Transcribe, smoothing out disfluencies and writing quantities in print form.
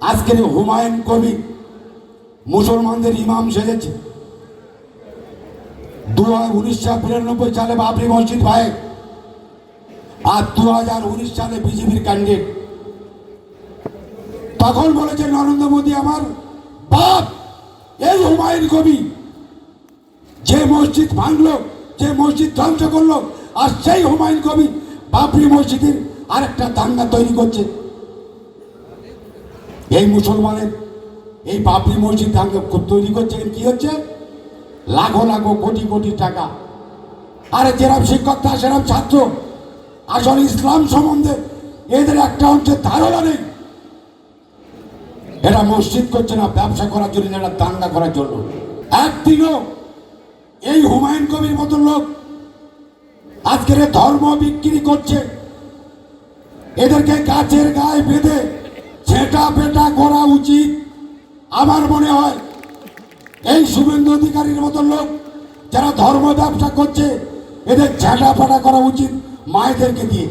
আজকের হুমায়ুন কবির মুসলমানদের ইমাম সেজেছে। 1992 সালে বাবরি মসজিদ ভাই, আর 2019 সালে বিজেপির ক্যান্ডিডেট। তখন বলেছে নরেন্দ্র মোদী আমার বাপ। এই হুমায়ুন কবির যে মসজিদ ভাঙলো, যে মসজিদ ধ্বংস করলো, আর সেই হুমায়ুন কবির বাবরি মসজিদের আরেকটা দাঙ্গা তৈরি করছে। এই মুসলমানের এই বাবরি মসজিদ দাঙ্গা তৈরি করছে, কি হচ্ছে? লাখো লাখো কোটি কোটি টাকা। আরে যেরকম শিক্ষকরা সেরকম ছাত্র, আসলে ইসলাম সম্বন্ধে এদের একটা অংশের ধারণা নেই। এরা মসজিদ করছে না ব্যবসা করার জন্য, এরা দাঙ্গা করার জন্য। একদিনও এই হুমায়ুন কবির মতো লোক আজকের ধর্ম বিক্রি করছে, এদেরকে গাছের গায়ে বেঁধে ছেটা পেটা করা উচিত। আমার মনে হয় এই শুভেন্দু অধিকারীর মতো লোক যারা ধর্ম ব্যবসা করছে, এদের ছেটা পেটা করা উচিত মায়েদেরকে দিয়ে।